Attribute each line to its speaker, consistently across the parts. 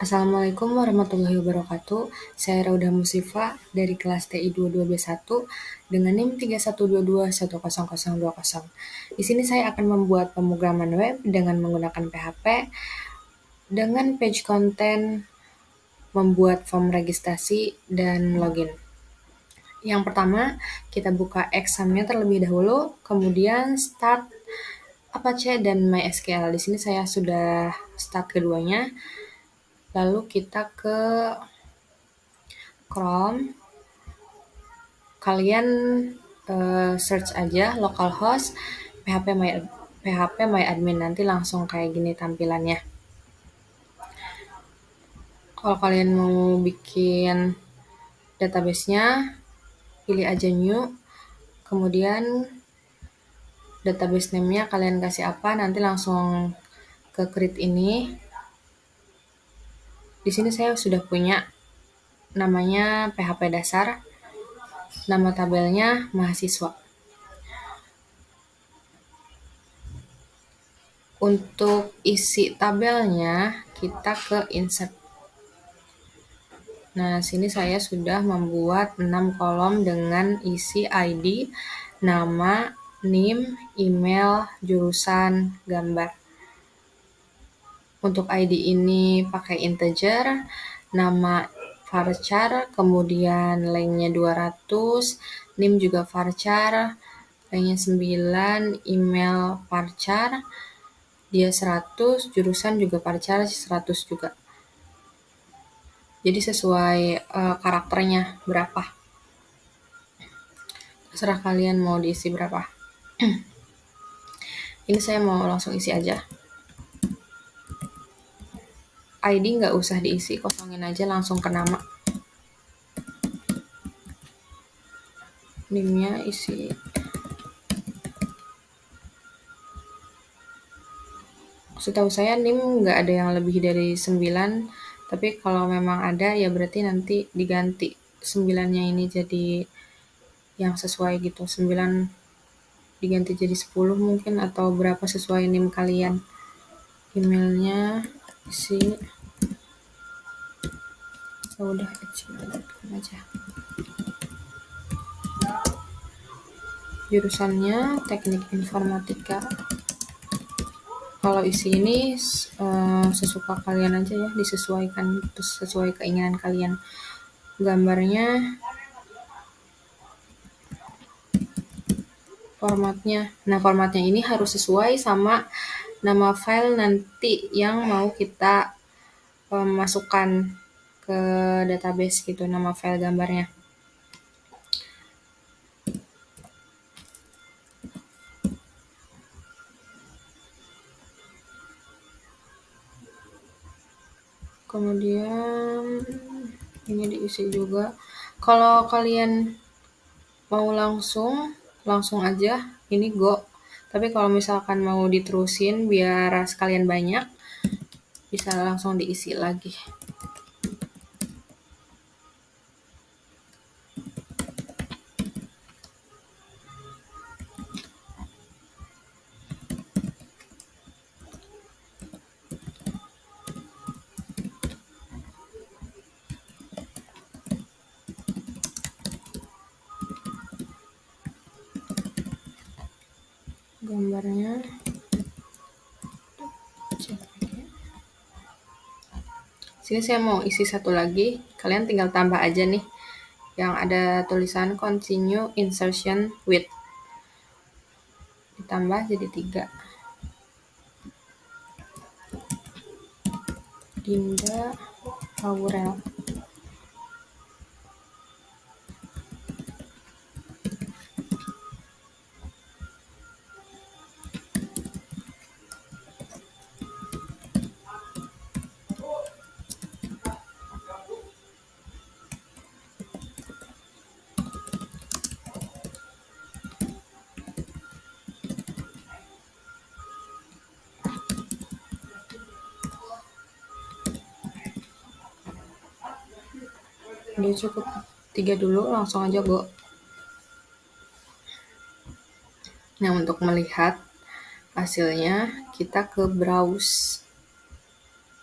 Speaker 1: Assalamualaikum warahmatullahi wabarakatuh. Saya Rauda Musifa dari kelas TI 22B1 dengan NIM 3122100020. Di sini saya akan membuat pemrograman web dengan menggunakan PHP dengan page content, membuat form registrasi dan login. Yang pertama, kita buka examnya terlebih dahulu, kemudian start Apache dan MySQL. Di sini saya sudah start keduanya. Lalu kita ke Chrome, kalian search aja localhost php my admin, nanti langsung kayak gini tampilannya. Kalau kalian mau bikin database-nya, pilih aja new, kemudian database name-nya kalian kasih apa, nanti langsung ke create ini. Di sini saya sudah punya namanya PHP dasar, nama tabelnya mahasiswa. Untuk isi tabelnya, kita ke insert. Nah, sini saya sudah membuat 6 kolom dengan isi ID, nama, NIM, email, jurusan, gambar. Untuk ID ini pakai integer, nama varchar, kemudian length-nya 200, NIM juga varchar, length-nya 9, email varchar, dia 100, jurusan juga varchar 100 juga. Jadi sesuai karakternya berapa. Terserah kalian mau diisi berapa. Ini saya mau langsung isi aja. ID nggak usah diisi, kosongin aja langsung ke nama. NIM-nya isi. Setahu saya NIM nggak ada yang lebih dari 9, tapi kalau memang ada ya berarti nanti diganti 9-nya ini jadi yang sesuai gitu. 9 diganti jadi 10 mungkin, atau berapa sesuai NIM kalian. Emailnya isi. Udah gmail.com aja. Jurusannya teknik informatika. Kalau isi ini sesuka kalian aja ya, disesuaikan sesuai keinginan kalian. Gambarnya, formatnya. Nah, formatnya ini harus sesuai sama nama file nanti yang mau kita masukkan ke database gitu, nama file gambarnya. Kemudian ini diisi juga. Kalau kalian mau langsung aja, ini go. Tapi kalau misalkan mau diterusin biar sekalian banyak, bisa langsung diisi lagi. Gambarnya sini saya mau isi satu lagi, kalian tinggal tambah aja nih yang ada tulisan continue insertion with, ditambah jadi 3. Dinda Aurel. Dia cukup 3 dulu, langsung aja go. Nah, untuk melihat hasilnya kita ke browse.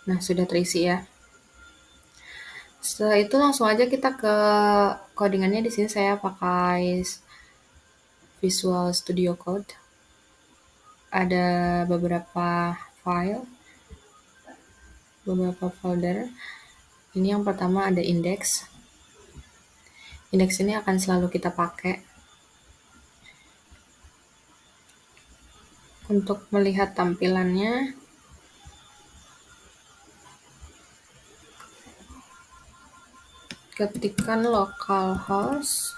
Speaker 1: Nah, sudah terisi ya. Setelah itu langsung aja kita ke codingannya. Di sini saya pakai Visual Studio Code. Ada beberapa file, beberapa folder. Ini yang pertama ada index. Index ini akan selalu kita pakai untuk melihat tampilannya. Ketikkan localhost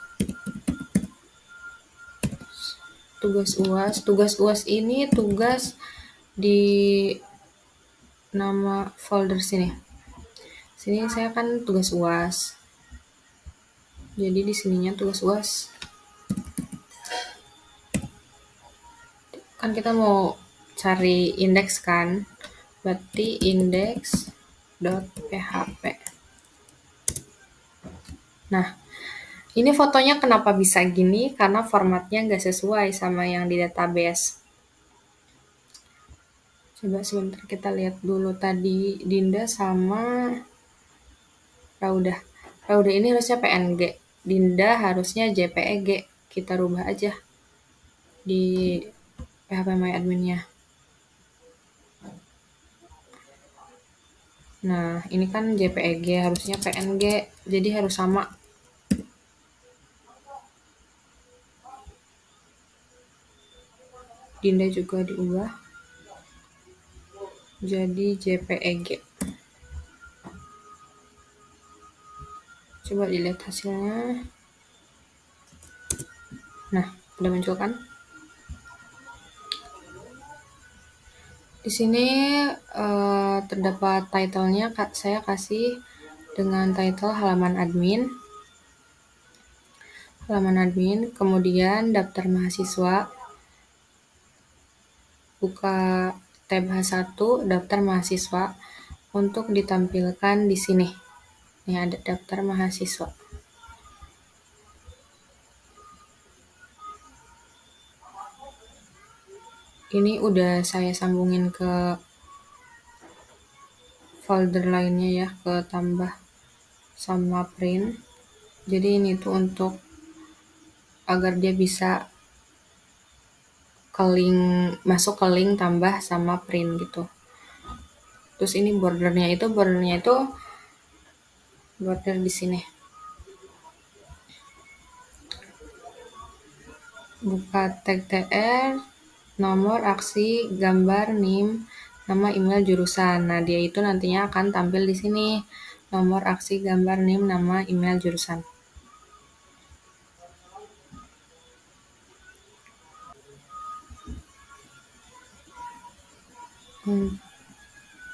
Speaker 1: tugas UAS. Tugas UAS ini tugas di nama folder sini. Sini saya kan tugas UAS. Jadi di sininya tugas UAS. Kan kita mau cari indeks kan. Berarti index.php. Nah, ini fotonya kenapa bisa gini? Karena formatnya nggak sesuai sama yang di database. Coba sebentar kita lihat dulu tadi Dinda sama Rauda. Rauda ini harusnya PNG. Dinda harusnya JPEG. Kita rubah aja di PHP My Admin-nya. Nah, ini kan JPEG, harusnya PNG, jadi harus sama. Dinda juga diubah jadi JPEG. Coba dilihat hasilnya. Nah, udah muncul kan? Di sini terdapat title-nya, saya kasih dengan title halaman admin. Kemudian daftar mahasiswa. Buka tab H1 daftar mahasiswa untuk ditampilkan di sini. Ini ada daftar mahasiswa. Ini udah saya sambungin ke folder lainnya ya, ke tambah sama print. Jadi ini tuh untuk agar dia bisa masuk ke link tambah sama print gitu. Terus ini bordernya itu border di sini. Buka tag tr, nomor, aksi, gambar, NIM, nama, email, jurusan. Nah, dia itu nantinya akan tampil di sini. Nomor, aksi, gambar, NIM, nama, email, jurusan.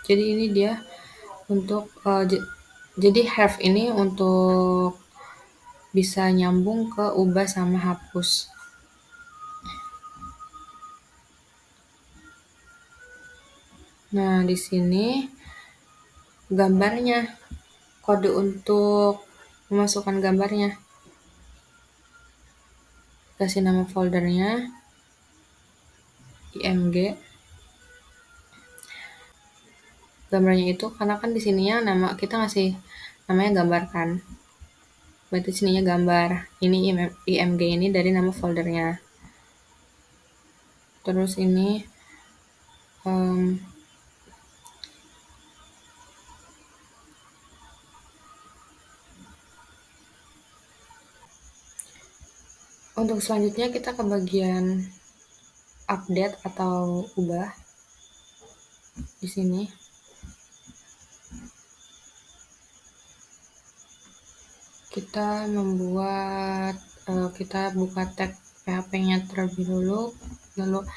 Speaker 1: Jadi ini dia untuk jadi have ini untuk bisa nyambung ke ubah sama hapus. Nah, di sini gambarnya, kode untuk memasukkan gambarnya. Kasih nama foldernya img. Gambarnya itu karena kan di sininya nama kita ngasih namanya gambar kan. Berarti sininya gambar. Ini img ini dari nama foldernya. Terus ini untuk selanjutnya kita ke bagian update atau ubah di sini. Kita membuat kita buka tag PHP-nya terlebih dulu, lalu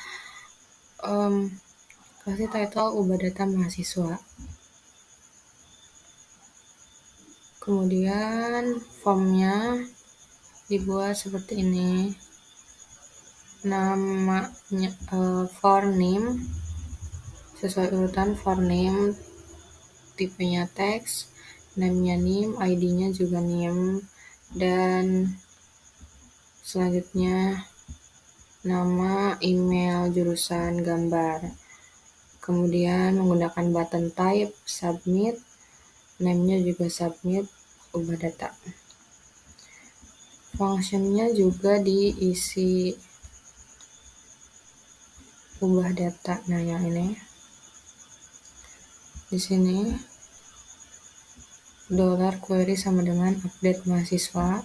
Speaker 1: kasih title ubah data mahasiswa. Kemudian formnya dibuat seperti ini. Namanya for name sesuai urutan for name, tipenya teks, name-nya NIM, ID-nya juga NIM, dan selanjutnya nama, email, jurusan, gambar. Kemudian menggunakan button type, submit, name-nya juga submit, ubah data. Functionnya juga diisi ubah data. Nah, yang ini di sini dollar query sama dengan update mahasiswa,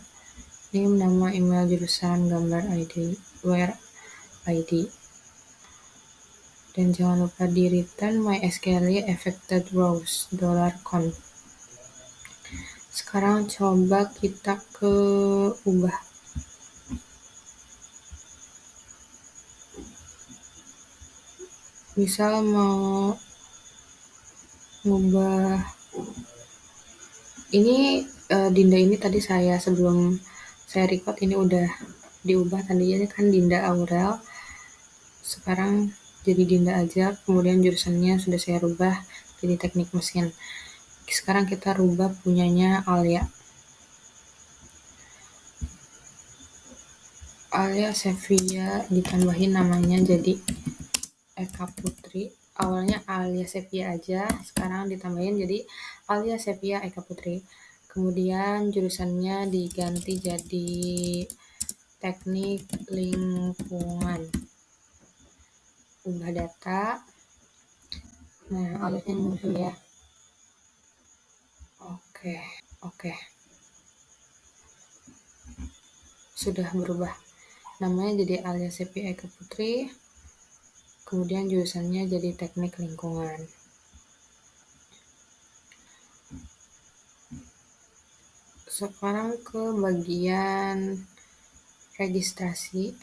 Speaker 1: name, nama, email, jurusan, gambar ID, where ID, dan jangan lupa di return MySQL affected rows $count. Sekarang coba kita ke ubah. Misal mau ngubah ini Dinda ini tadi saya sebelum saya record ini udah diubah, tadinya kan Dinda Aurel, sekarang jadi Dinda aja, kemudian jurusannya sudah saya rubah jadi teknik mesin. Sekarang kita rubah punyanya Alia. Alia Sevia, ditambahin namanya jadi Eka Putri. Awalnya Alia Sevia aja, sekarang ditambahin jadi Alia Sevia Eka Putri. Kemudian jurusannya diganti jadi teknik lingkungan. Ubah data. Nah, alatnya muncul ya. Oke. Sudah berubah. Namanya jadi Alia Sevia Eka Putri. Kemudian jurusannya jadi teknik lingkungan. Sekarang ke bagian registrasi.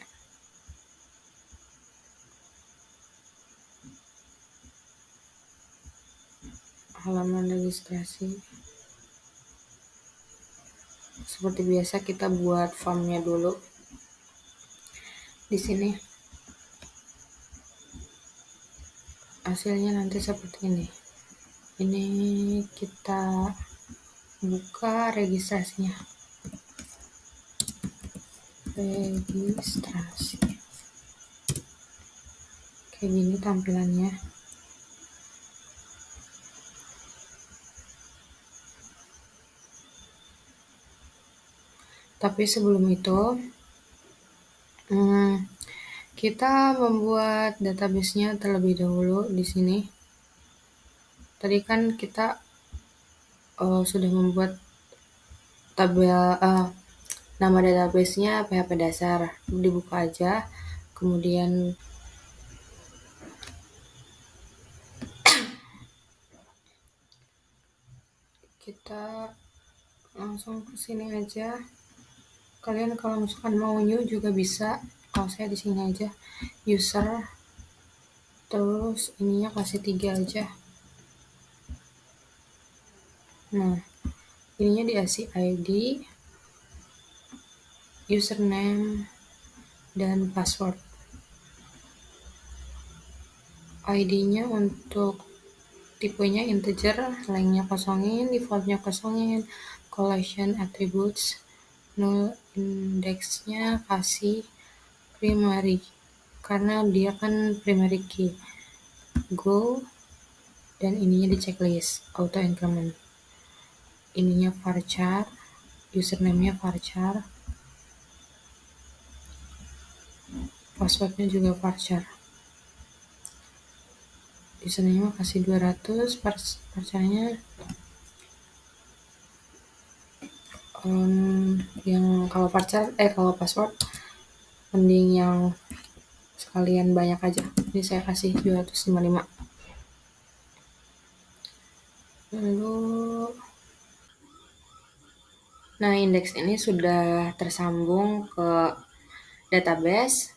Speaker 1: Halaman registrasi. Seperti biasa kita buat formnya dulu. Di sini hasilnya nanti seperti ini. Ini kita buka registrasinya. Registrasi. Kayak gini tampilannya. Tapi sebelum itu, kita membuat database-nya terlebih dahulu di sini. Tadi kan kita sudah membuat tabel nama database-nya PHP dasar. Dibuka aja. Kemudian kita langsung ke sini aja. Kalian kalau misalkan mau new juga bisa. Kalau saya di sini aja user, terus ininya kasih 3 aja. Nah, ininya dikasih ID, username, dan password. ID-nya untuk tipenya integer, lengthnya kosongin, defaultnya kosongin, collection attributes, null, indexnya kasih primary, karena dia kan primary key. Go, dan ininya di checklist, auto increment. Ininya varchar, username-nya varchar, passwordnya juga varchar. Username kasih 200, varcharnya yang kalau password mending yang sekalian banyak aja. Ini saya kasih 255. Lalu nah, indeks ini sudah tersambung ke database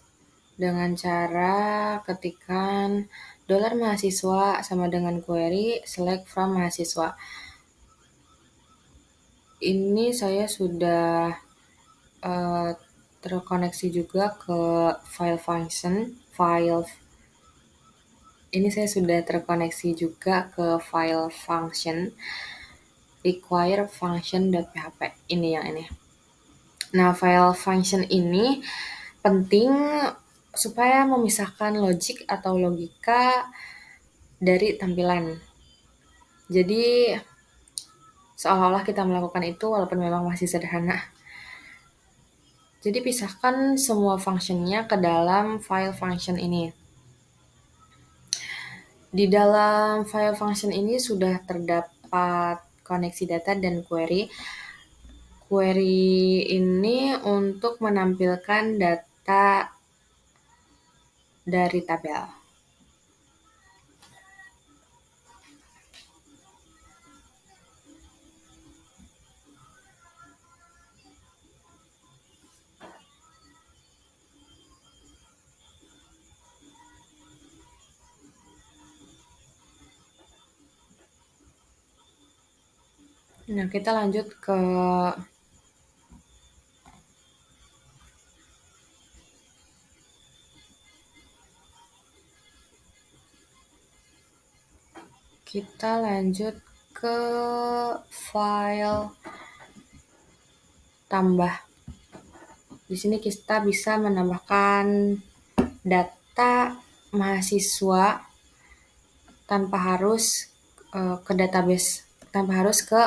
Speaker 1: dengan cara ketikkan $mahasiswa sama dengan query select from mahasiswa. Ini saya sudah terkoneksi juga ke ini saya sudah terkoneksi juga ke file function require function.php. Ini yang ini. Nah, file function ini penting supaya memisahkan logik atau logika dari tampilan. Jadi seolah-olah kita melakukan itu walaupun memang masih sederhana. Jadi pisahkan semua functionnya ke dalam file function ini. Di dalam file function ini sudah terdapat koneksi data dan query. Query ini untuk menampilkan data dari tabel. Nah, kita lanjut ke file tambah. Di sini kita bisa menambahkan data mahasiswa tanpa harus ke database, tanpa harus ke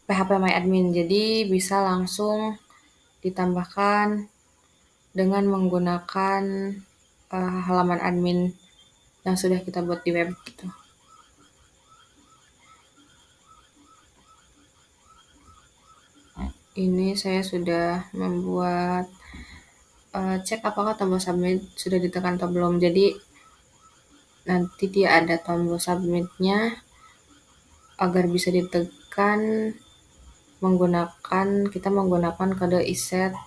Speaker 1: phpMyAdmin. Jadi bisa langsung ditambahkan dengan menggunakan halaman admin yang sudah kita buat di web gitu. Ini saya sudah membuat cek apakah tombol submit sudah ditekan atau belum. Jadi nanti dia ada tombol submitnya agar bisa ditekan kita menggunakan kode iset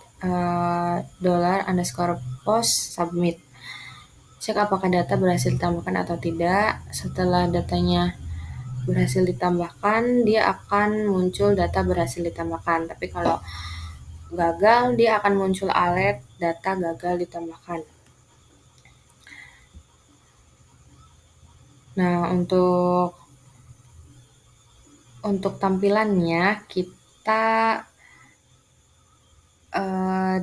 Speaker 1: $_post submit. Cek apakah data berhasil ditambahkan atau tidak. Setelah datanya berhasil ditambahkan, dia akan muncul data berhasil ditambahkan. Tapi kalau gagal, dia akan muncul alert data gagal ditambahkan. Nah, untuk tampilannya kita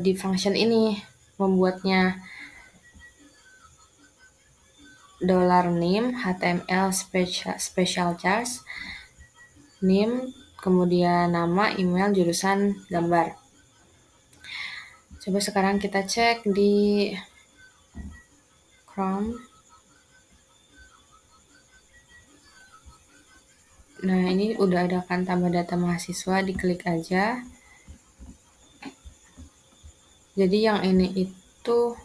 Speaker 1: di function ini membuatnya $name HTML special charge name, kemudian nama, email, jurusan, gambar. Coba sekarang kita cek di Chrome. Nah, ini udah ada kan tambah data mahasiswa, diklik aja. Jadi yang ini itu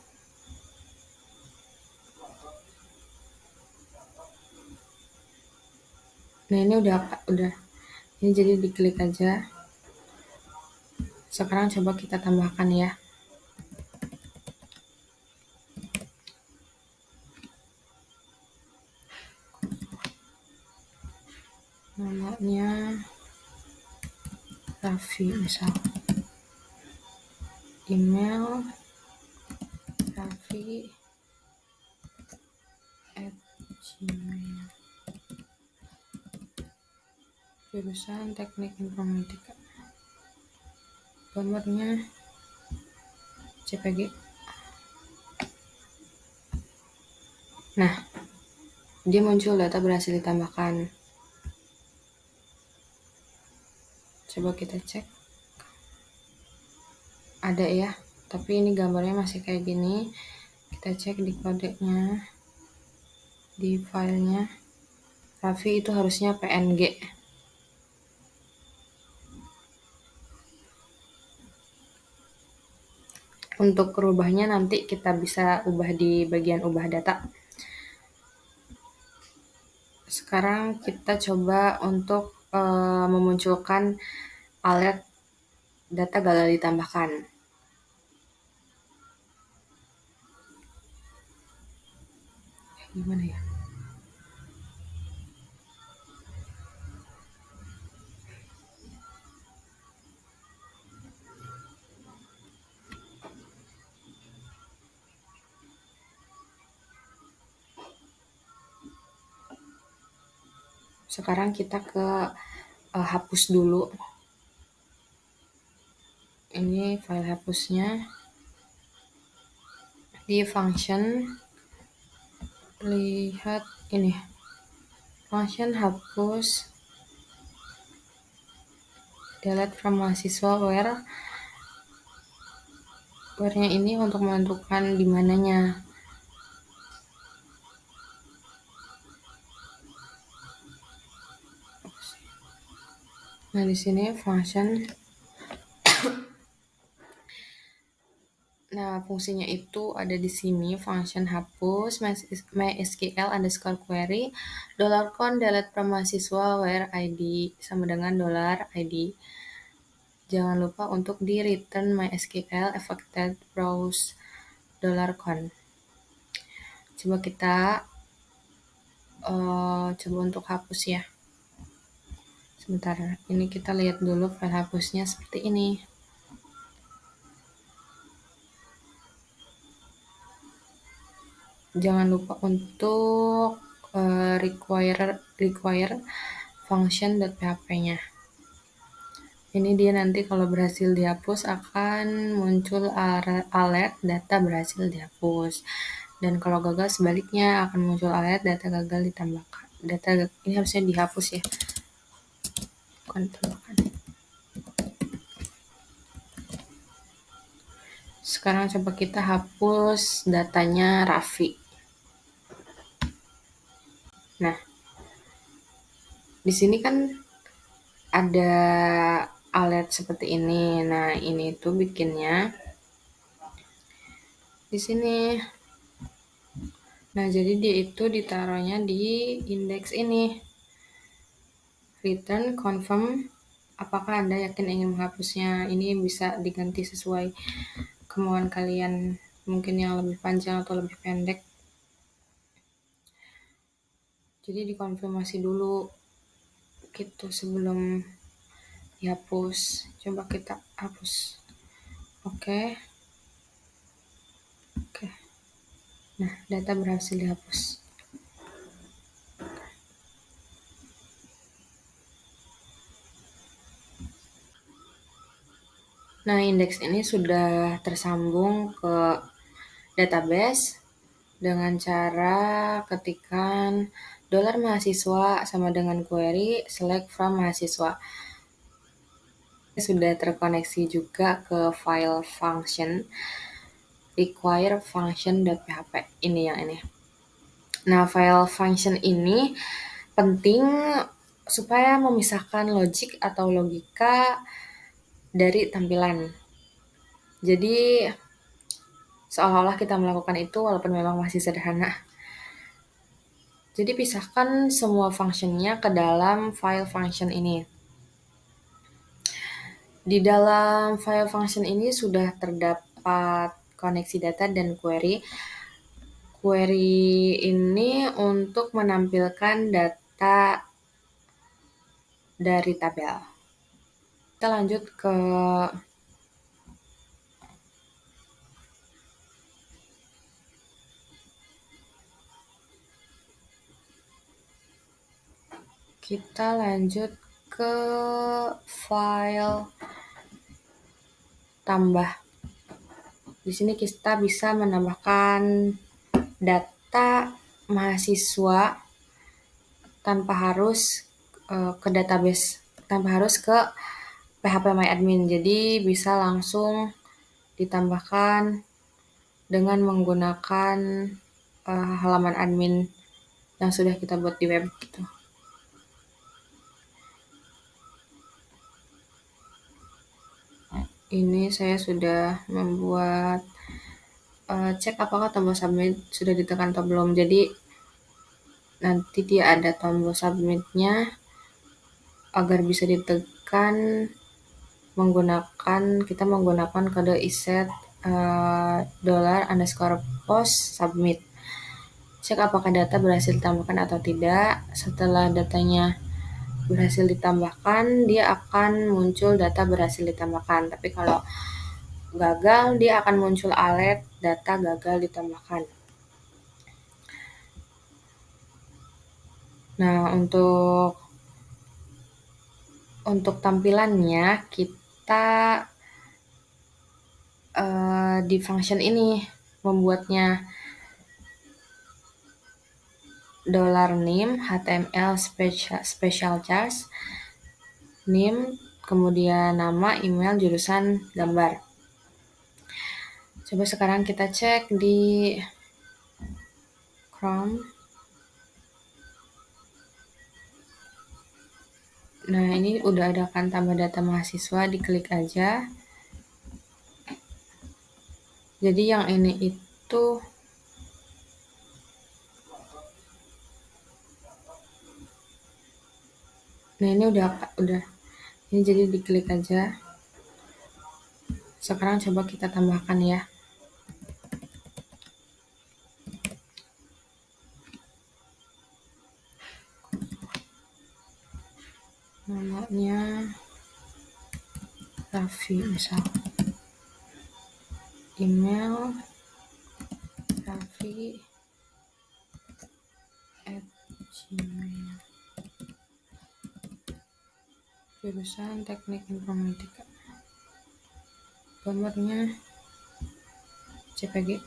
Speaker 1: nah ini udah ini jadi diklik aja. Sekarang coba kita tambahkan ya. Namanya Raffi misal. Email Raffi@gmail. Jurusan Teknik Informatika. Gambarnya JPG. Nah, dia muncul data berhasil ditambahkan. Coba kita cek. Ada ya, tapi ini gambarnya masih kayak gini. Kita cek di kodenya, di filenya. Raffi itu harusnya PNG. Untuk rubahnya nanti kita bisa ubah di bagian ubah data. Sekarang kita coba untuk memunculkan alert data gagal ditambahkan. Gimana ya? Sekarang kita ke hapus dulu. Ini file hapusnya. Di function lihat ini. Function hapus delete from mahasiswa where-nya ini untuk menentukan di mananya. Nah, di sini function. Nah, fungsinya itu ada di sini, function hapus mysql underscore query $con delete from mahasiswa where id sama dengan $id. Jangan lupa untuk di return mysql affected browse $con. Coba kita coba untuk hapus ya. Sebentar, ini kita lihat dulu file hapusnya seperti ini. Jangan lupa untuk require function.php-nya. Ini dia nanti kalau berhasil dihapus akan muncul alert data berhasil dihapus. Dan kalau gagal sebaliknya akan muncul alert data gagal ditambahkan. Data ini harusnya dihapus ya. Bukan ditambahkan. Sekarang coba kita hapus datanya Raffi. Nah, di sini kan ada alert seperti ini. Nah, ini tuh bikinnya di sini. Nah, jadi dia itu ditaruhnya di indeks ini. Return confirm apakah Anda yakin ingin menghapusnya. Ini bisa diganti sesuai kemauan kalian, mungkin yang lebih panjang atau lebih pendek. Jadi dikonfirmasi dulu gitu sebelum dihapus. Coba kita hapus. Oke. Nah, data berhasil dihapus. Nah, indeks ini sudah tersambung ke database dengan cara ketikkan $mahasiswa sama dengan query select from mahasiswa. Sudah terkoneksi juga ke file function require function.php. Ini yang ini. Nah, file function ini penting supaya memisahkan logik atau logika dari tampilan. Jadi seolah-olah kita melakukan itu walaupun memang masih sederhana. Jadi pisahkan semua functionnya ke dalam file function ini. Di dalam file function ini sudah terdapat koneksi data dan query. Query ini untuk menampilkan data dari tabel. Kita lanjut ke file tambah. Di sini kita bisa menambahkan data mahasiswa tanpa harus ke database, tanpa harus ke phpMyAdmin. Jadi bisa langsung ditambahkan dengan menggunakan halaman admin yang sudah kita buat di web gitu. Ini saya sudah membuat cek apakah tombol submit sudah ditekan atau belum. Jadi nanti dia ada tombol submitnya agar bisa ditekan kita menggunakan kode iset $_post submit. Cek apakah data berhasil ditambahkan atau tidak. Setelah datanya berhasil ditambahkan, dia akan muncul data berhasil ditambahkan. Tapi kalau gagal, dia akan muncul alert data gagal ditambahkan. Nah, untuk tampilannya kita di function ini membuatnya $name HTML special charge name kemudian nama, email, jurusan, gambar. Coba sekarang kita cek di Chrome. Nah, ini udah ada kan tambah data mahasiswa, diklik aja. Jadi yang ini itu nah ini udah ini jadi diklik aja. Sekarang coba kita tambahkan ya. Namanya Raffi misal. Email Raffi@gmail. Jurusan Teknik Informatika. Gambarnya JPG.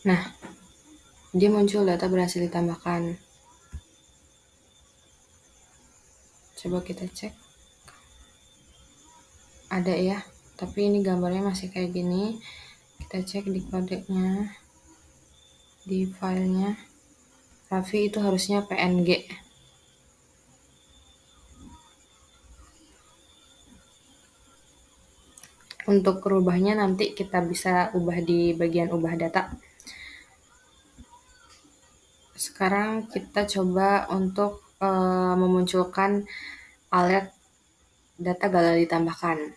Speaker 1: Nah, dia muncul data berhasil ditambahkan. Coba kita cek. Ada ya, tapi ini gambarnya masih kayak gini. Kita cek di kodenya, di filenya. Raffi itu harusnya PNG. Untuk rubahnya nanti kita bisa ubah di bagian ubah data. Sekarang kita coba untuk memunculkan alert data gagal ditambahkan.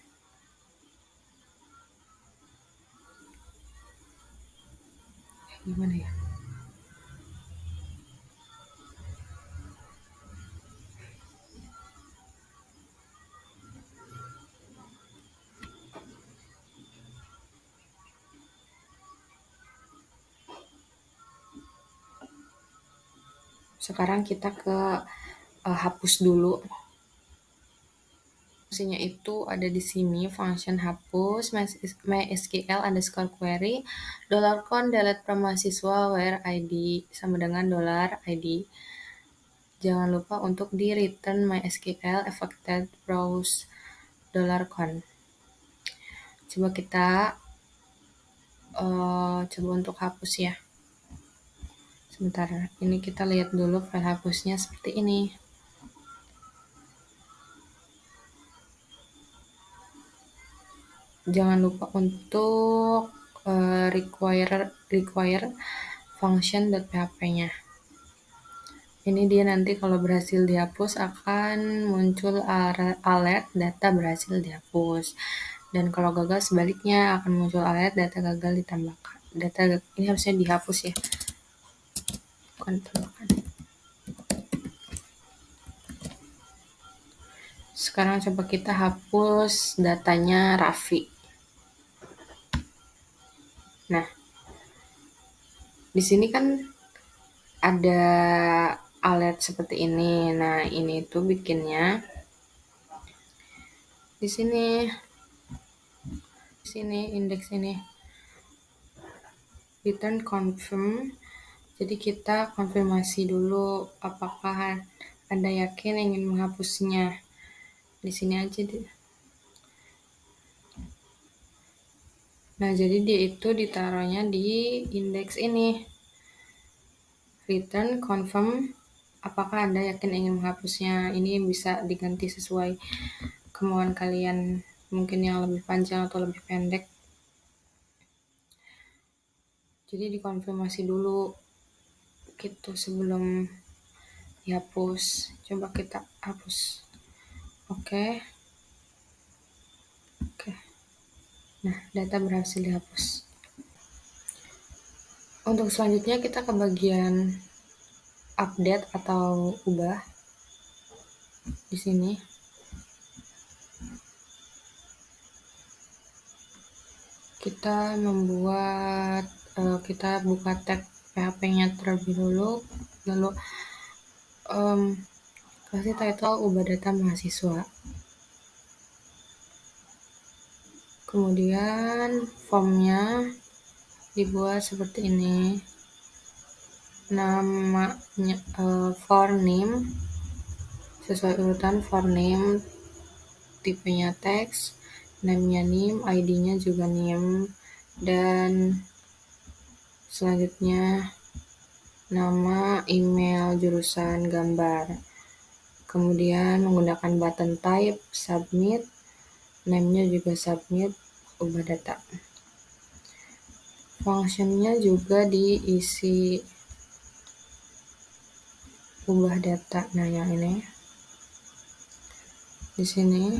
Speaker 1: Gimana ya? Sekarang kita ke hapus dulu. Fungsinya itu ada di sini, function hapus, mysql_query, $con delete from mahasiswa where id sama dengan $id. Jangan lupa untuk di return mysql affected browse $con. Coba kita coba untuk hapus ya. Sebentar, ini kita lihat dulu file hapusnya seperti ini. Jangan lupa untuk require function.php-nya. Ini dia nanti kalau berhasil dihapus akan muncul alert data berhasil dihapus. Dan kalau gagal sebaliknya akan muncul alert data gagal ditambahkan. Data ini harusnya dihapus ya. Bukan ditambahkan. Sekarang coba kita hapus datanya Raffi. Nah, di sini kan ada alert seperti ini. Nah, ini tuh bikinnya di sini indeks ini return confirm. Jadi kita konfirmasi dulu apakah Anda yakin ingin menghapusnya. Di sini aja deh. Nah, jadi dia itu ditaruhnya di indeks ini. Return confirm apakah Anda yakin ingin menghapusnya. Ini bisa diganti sesuai kemauan kalian, mungkin yang lebih panjang atau lebih pendek. Jadi dikonfirmasi dulu gitu sebelum dihapus. Coba kita hapus. Oke. Nah, data berhasil dihapus. Untuk selanjutnya kita ke bagian update atau ubah. Di sini kita membuat kita buka tag PHP-nya terlebih dulu, lalu kasih title ubah data mahasiswa. Kemudian formnya dibuat seperti ini. Namanya for name sesuai urutan for name, tipenya teks, name-nya name, ID-nya juga name, dan selanjutnya nama, email, jurusan, gambar. Kemudian menggunakan button type, submit, name-nya juga submit, ubah data. Functionnya juga diisi ubah data. Nah, yang ini di sini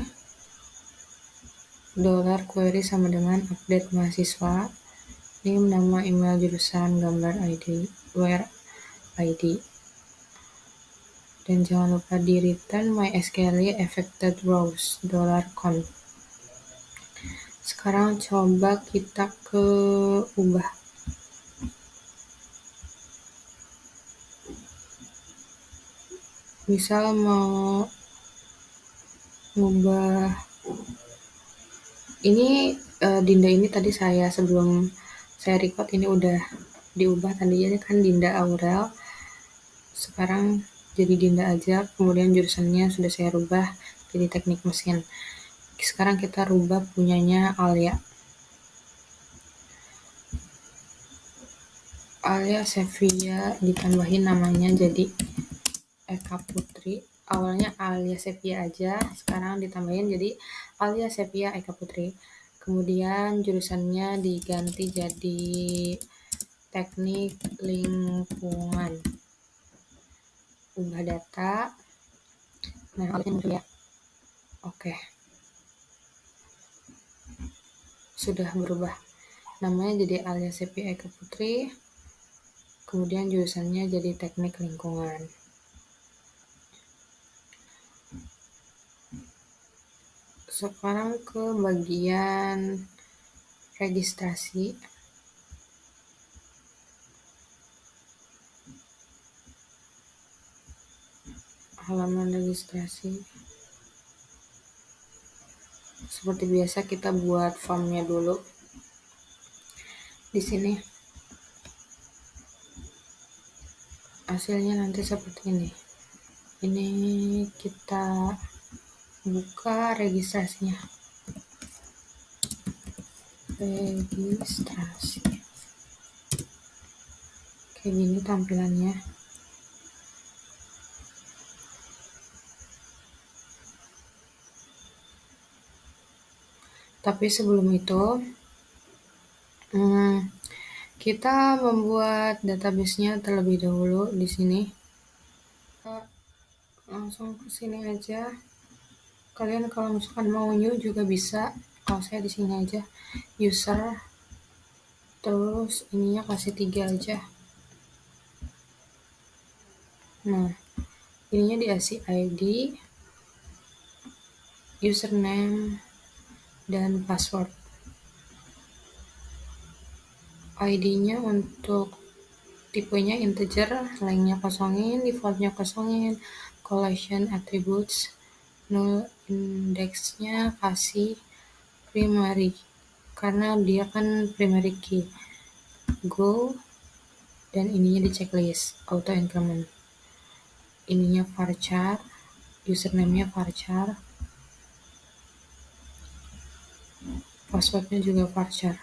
Speaker 1: $query sama dengan update mahasiswa, name, nama, email, jurusan, gambar, ID, where ID. Dan jangan lupa di return MySQL affected rows $conf. Sekarang coba kita ke ubah. Misal mau ngubah ini Dinda ini tadi sebelum saya record ini udah diubah, tadinya kan Dinda Aurel, sekarang jadi Dinda aja, kemudian jurusannya sudah saya rubah jadi teknik mesin. Sekarang kita rubah punyanya Alia. Alia Sevilla ditambahin namanya jadi Eka Putri. Awalnya Alia Sevilla aja, sekarang ditambahin jadi Alia Sevilla Eka Putri. Kemudian jurusannya diganti jadi teknik lingkungan. Ubah data. Nah, Alia muncul ya. Oke. Sudah berubah. Namanya jadi Alia Sevilla Eka Putri. Kemudian jurusannya jadi teknik lingkungan. Sekarang ke bagian registrasi. Halaman registrasi. Seperti biasa kita buat formnya dulu. Di sini hasilnya nanti seperti ini. Ini kita buka registrasinya. Registrasi. Kayak gini tampilannya. Tapi sebelum itu kita membuat database-nya terlebih dahulu di sini. Langsung ke sini aja. Kalian kalau misalkan mau new juga bisa. Kalau saya di sini aja user, terus ininya kasih 3 aja. Nah, ininya dikasih ID, username, dan password. ID-nya untuk tipenya integer, lengthnya kosongin, defaultnya kosongin, collection attributes, null, indexnya kasih primary, karena dia kan primary key. Go, dan ininya di checklist, auto increment. Ininya varchar, username-nya varchar, passwordnya juga varchar.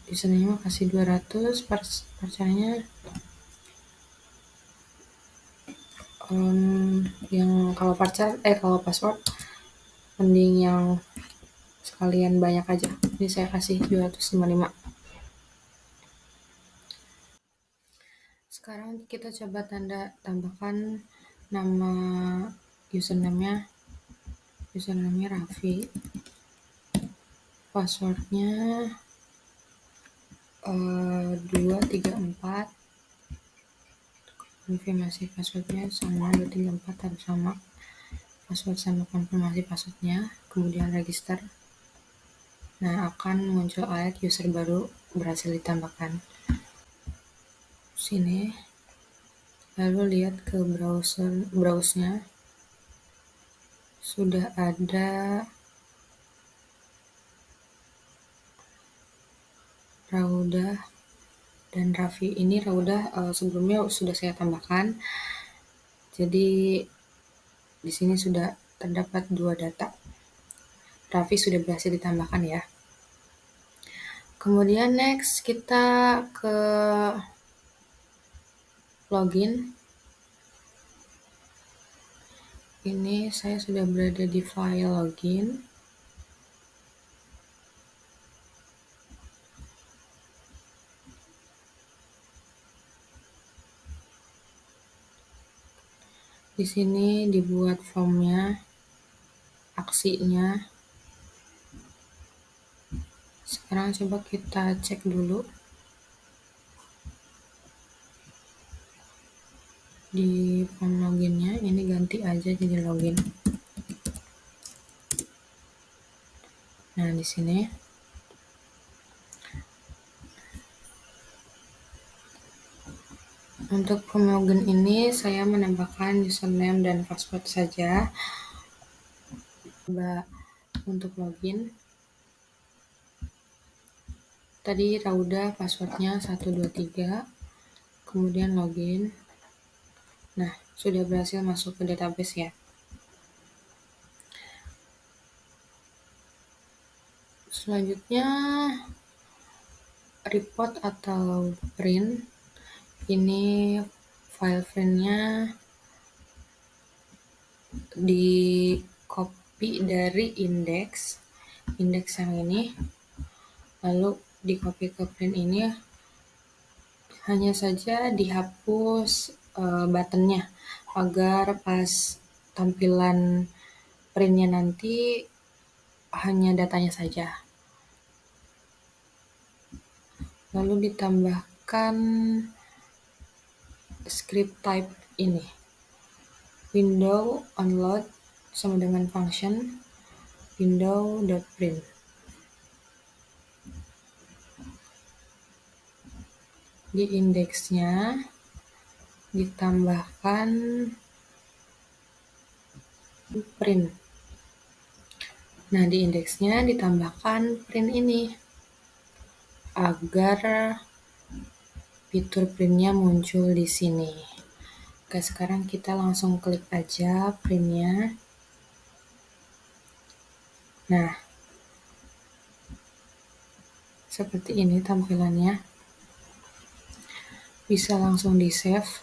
Speaker 1: Username kasih 200, varcharnya yang kalau password mending yang sekalian banyak aja. Ini saya kasih 255. Sekarang kita coba tambahkan nama username-nya Raffi, passwordnya 234, konfirmasi passwordnya sama 234 harus sama, password sama konfirmasi passwordnya, kemudian register. Nah, akan muncul ayat user baru berhasil ditambahkan. Sini, lalu lihat ke browse-nya, sudah ada Raudah dan Raffi. Ini Raudah sebelumnya sudah saya tambahkan, Jadi di sini sudah terdapat 2 data. Raffi sudah berhasil ditambahkan ya. Kemudian next kita ke login. Ini saya sudah berada di file login. Di sini dibuat formnya, aksinya. Sekarang coba kita cek dulu di form loginnya. Ini ganti aja jadi login. Nah, di sini untuk form login ini saya menambahkan username dan password saja. Coba untuk login. Tadi Rauda passwordnya 123, kemudian login. Nah, sudah berhasil masuk ke database ya. Selanjutnya, report atau print. Ini file printnya di copy dari indeks yang ini, lalu di copy ke print ini, hanya saja dihapus buttonnya agar pas tampilan printnya nanti hanya datanya saja. Lalu ditambahkan script type ini, window onload sama dengan function window.print. Di indeksnya ditambahkan print. Nah, di indeksnya ditambahkan print ini agar fitur printnya muncul di sini. Oke, sekarang kita langsung klik aja printnya. Nah, seperti ini tampilannya. Bisa langsung di save.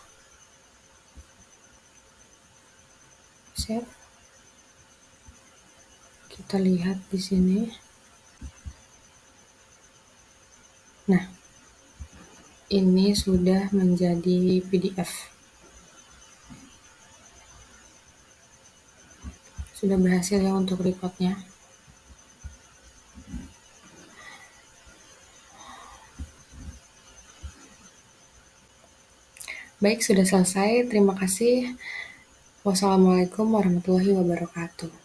Speaker 1: Kita lihat di sini. Nah, ini sudah menjadi PDF. Sudah berhasil ya untuk reportnya. Baik, sudah selesai. Terima kasih. Wassalamualaikum warahmatullahi wabarakatuh.